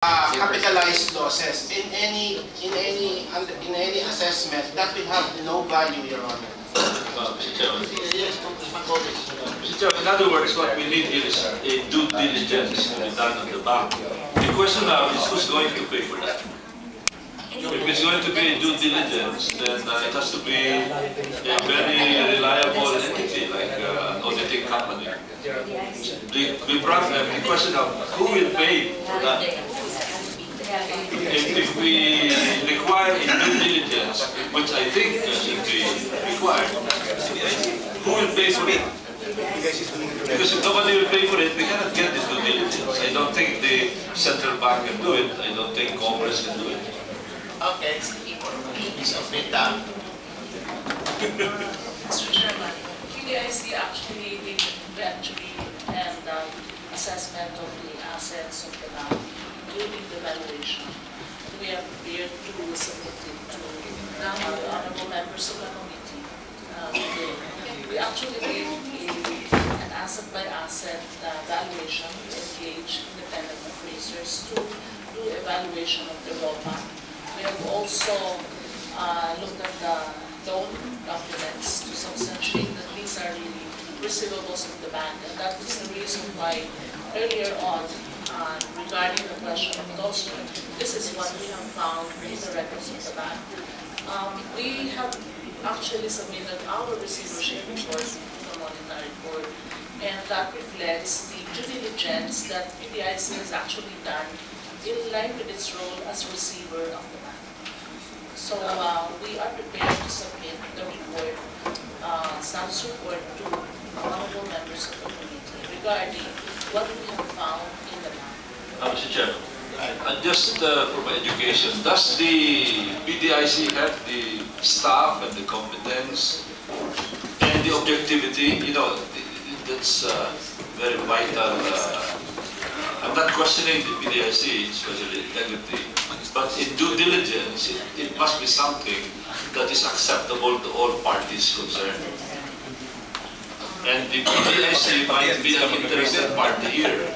capitalized losses in any assessment that will have no value, Your Honor. Mr. Chairman. Mr. Chairman, in other words, what we need here is a due diligence to be done on the bank. The question now is who's going to pay for that? If it's going to be due diligence, then it has to be a very reliable entity, like an auditing company. The question of who will pay for that? If we require a due diligence, which I think should be required, who will pay for it? Because if nobody will pay for it, we cannot get the due diligence. I don't think the central bank can do it. I don't think Congress can do it. Okay, it's a bit done. Mr. Chairman, PDIC actually did inventory and assessment of the assets of the bank, including the valuation. We are prepared to submit it to the honorable members of the committee today. We actually did an asset-by-asset valuation to engage independent appraisers to do evaluation of the raw bank. We have also looked at the loan documents to substantiate that these are really receivables of the bank, and that is the reason why earlier on, regarding the question of closure, this is what we have found in the records of the bank. We have actually submitted our receivership report to the monetary board, and that reflects the due diligence that PDIC has actually done in line with its role as receiver of the bank. So we are prepared to submit the report, status report, to honorable members of the committee regarding what we have found in the bank. Mr. Chairman, just for my education, does the PDIC have the staff and the competence and the objectivity? You know, that's very vital. I'm not questioning the PDIC, especially integrity, but in due diligence, it must be something that is acceptable to all parties concerned. And the PDIC might be an interested party here.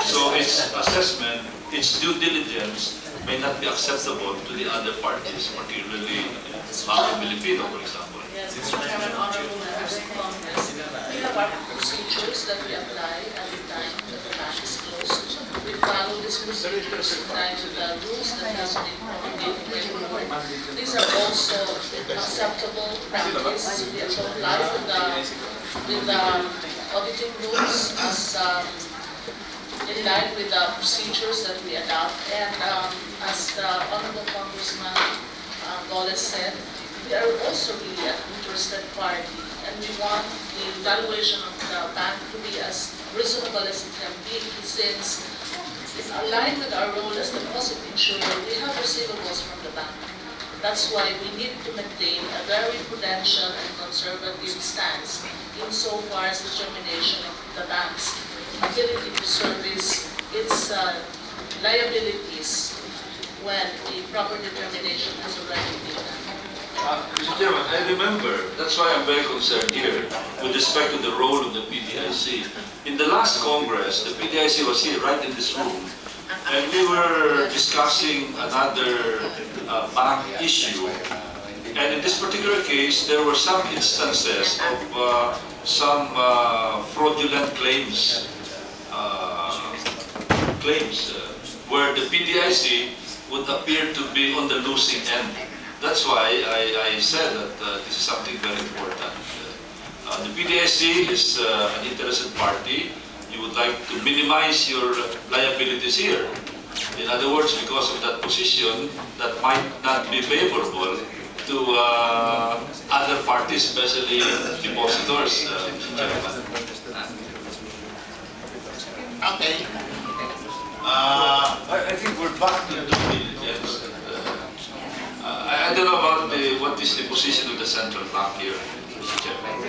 So its assessment, its due diligence may not be acceptable to the other parties, particularly Banco Filipino, for example. Yes, Mr. Chairman, honorable members of Congress, we have our procedures that we apply at the time that the bank is closed. We follow these procedures in line with the rules that has been promulgated by the board. These are also acceptable practices. We apply with the auditing rules as in line with the procedures that we adopt. And as the Honorable Congressman Golez said, we are also really an interested party, and we want the valuation of the bank to be as reasonable as it can be, since it's aligned with our role as the deposit insurer. We have receivables from the bank. That's why we need to maintain a very prudential and conservative stance insofar as determination of the bank's ability to service its liabilities when the proper determination has already been done. Mr. Chairman, I remember, that's why I'm very concerned here with respect to the role of the PDIC. In the last Congress, the PDIC was here right in this room, and we were discussing another bank issue. And in this particular case, there were some instances of some fraudulent claims, where the PDIC would appear to be on the losing end. That's why I said that this is something very important. The PDIC is an interested party. You would like to minimize your liabilities here. In other words, because of that position, that might not be favorable to other parties, especially depositors. Okay. I think we're back to due diligence. I don't know about what is the position of the central bank here, Mr. Chairman.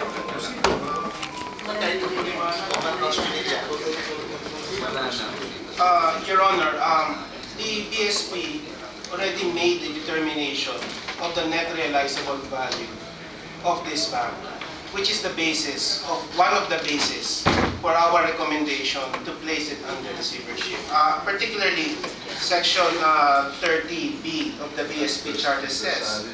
Your Honor, the BSP already made the determination of the net realizable value of this bank. which is the basis of one of the basis for our recommendation to place it under receivership. Particularly, Section 30B of the BSP Charter says,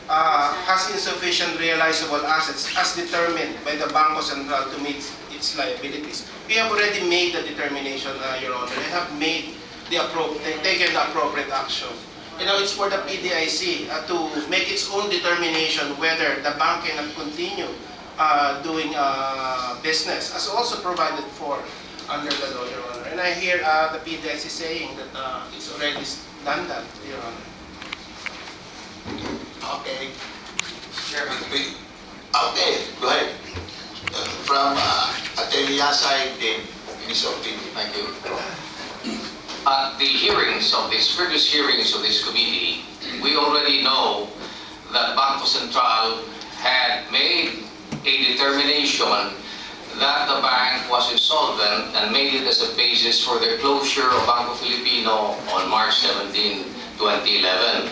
has insufficient realizable assets as determined by the Banco Central to meet its liabilities. We have already made the determination, Your Honor, and have made taken the appropriate action. You know, it's for the PDIC to make its own determination whether the bank cannot continue doing business, as also provided for under the law, Your Honor. And I hear the PDIC saying that it's already done that, Your Honor. Okay. Chairman, okay, go ahead. From Attorney Yasay, Minister of Opinion. Thank you. At the hearings of this, previous hearings of this committee, we already know that Banco Central had made a determination that the bank was insolvent and made it as a basis for the closure of Banco Filipino on March 17, 2011.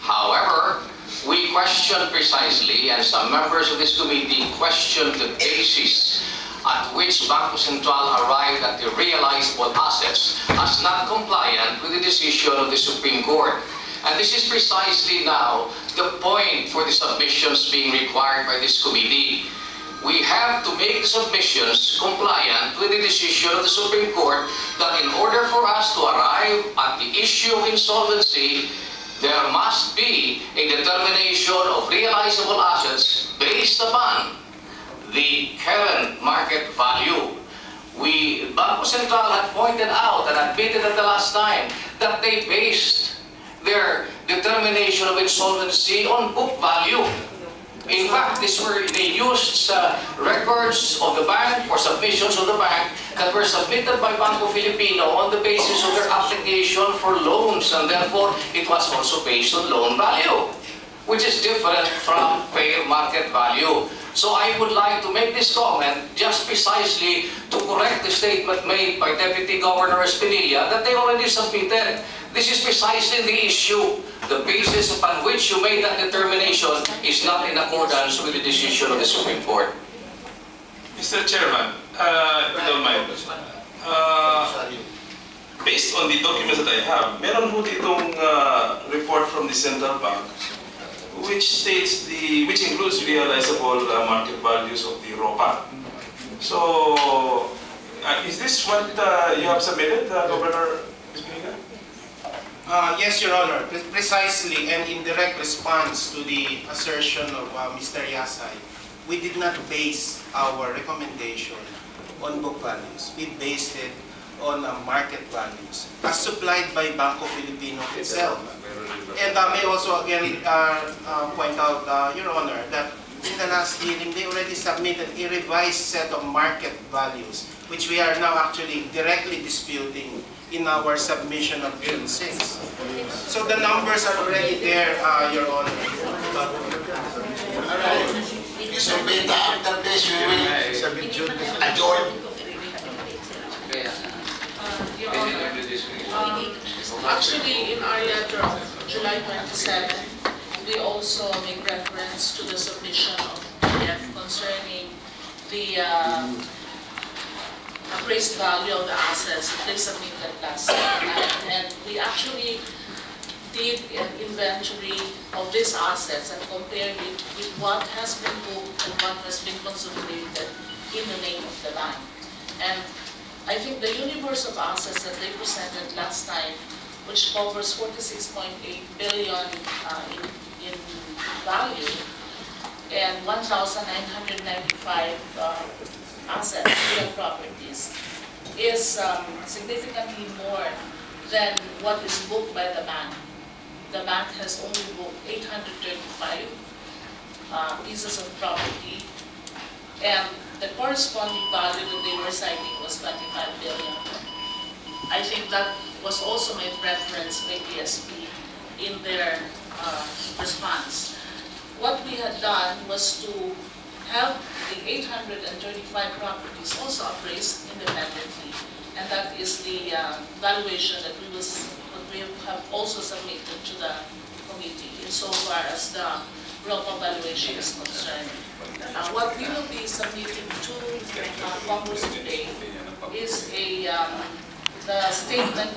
However, we questioned precisely, and some members of this committee questioned the basis at which Banco Central arrived at the realizable assets as not compliant with the decision of the Supreme Court. And this is precisely now the point for the submissions being required by this committee. We have to make the submissions compliant with the decision of the Supreme Court that in order for us to arrive at the issue of insolvency, there must be a determination of realizable assets based upon the current market value. Banco Central had pointed out and admitted at the last time that they based their determination of insolvency on book value. In fact, they used records of the bank or submissions of the bank that were submitted by Banco Filipino on the basis of their application for loans, and therefore it was also based on loan value, which is different from fair market value. So I would like to make this comment just precisely to correct the statement made by Deputy Governor Espinilla that they already submitted. This is precisely the issue. The basis upon which you made that determination is not in accordance with the decision of the Supreme Court. Mr. Chairman, if you don't mind, based on the documents that I have, meron po ditong report from the Central Bank which includes realizable market values of the ROPA. So, is this what you have submitted, Governor Espinilla? Yes, Your Honor. Precisely, and in direct response to the assertion of Mr. Yasay, we did not base our recommendation on book values. We based it on market values, as supplied by Banco Filipino itself. And may also again point out, Your Honor, that in the last hearing, they already submitted a revised set of market values, which we are now actually directly disputing in our submission of June 6. So the numbers are already there, Your Honor. Alright. So, Beta, after this, we will adjourn. Your Honor, actually in our letter of July 27, we also make reference to the submission of PDF concerning the appraised value of the assets that they submitted last time. And we actually did an inventory of these assets and compared it with what has been booked and what has been consolidated in the name of the bank. And I think the universe of assets that they presented last time, which covers 46.8 billion in value and 1,995 assets, real properties, is significantly more than what is booked by the bank. The bank has only booked 835 pieces of property, and the corresponding value that they were citing was 25 billion. I think that was also made reference by DSP in their response. What we had done was to have the 835 properties also appraised independently, and that is the valuation that we have also submitted to the committee insofar as the ROPA valuation is concerned. What we will be submitting to Congress today is the statement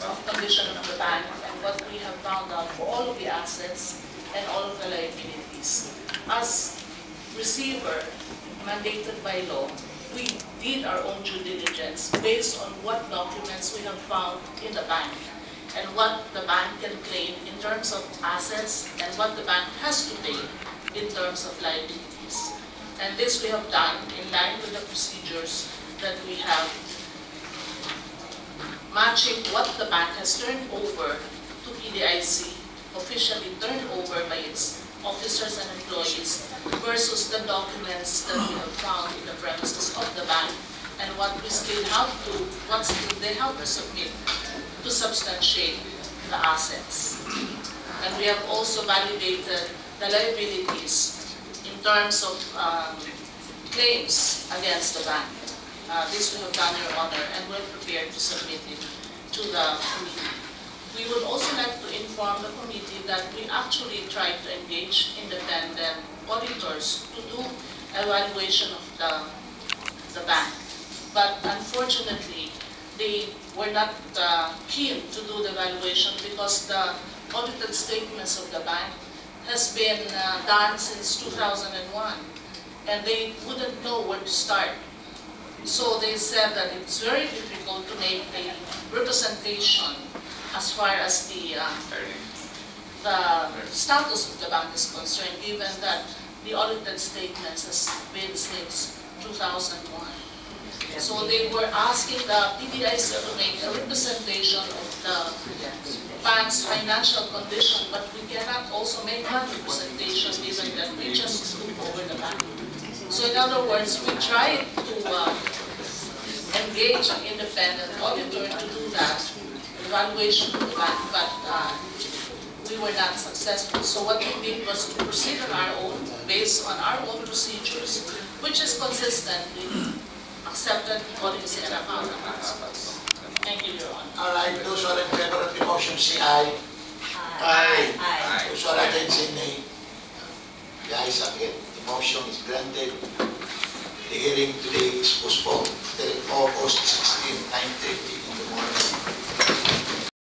of condition of the bank and what we have found out for all of the assets and all of the liabilities. As receiver mandated by law, we did our own due diligence based on what documents we have found in the bank and what the bank can claim in terms of assets and what the bank has to pay in terms of liabilities. And this we have done in line with the procedures that we have, matching what the bank has turned over to PDIC, officially turned over by its officers and employees, versus the documents that we have found in the premises of the bank and what we still have to, what still they have to submit to substantiate the assets. And we have also validated the liabilities in terms of claims against the bank. This we have done, Your Honor, and we're prepared to submit it to the committee. We would also like to inform the committee that we actually tried to engage independent auditors to do evaluation of the bank. But unfortunately, they were not keen to do the evaluation because the audited statements of the bank has been done since 2001, and they wouldn't know where to start. So they said that it's very difficult to make a representation as far as the status of the bank is concerned, given that the audited statements has been since 2001. So they were asking the PDIC to make a representation of the bank's financial condition, but we cannot also make that representation given that we just took over the bank. So in other words, we tried to engage an independent auditor to do that evaluation of the bank, but we were not successful. So what we did was to proceed on our own, based on our own procedures, which is consistent with accepted policy and accounting principles. Thank you, Your Honor. All right, those who are in favor of the motion, say aye. Aye. Aye. Those who are against, say nay. The ayes have it. The motion is granted. The hearing today is postponed till August 16, 9:30 in the morning.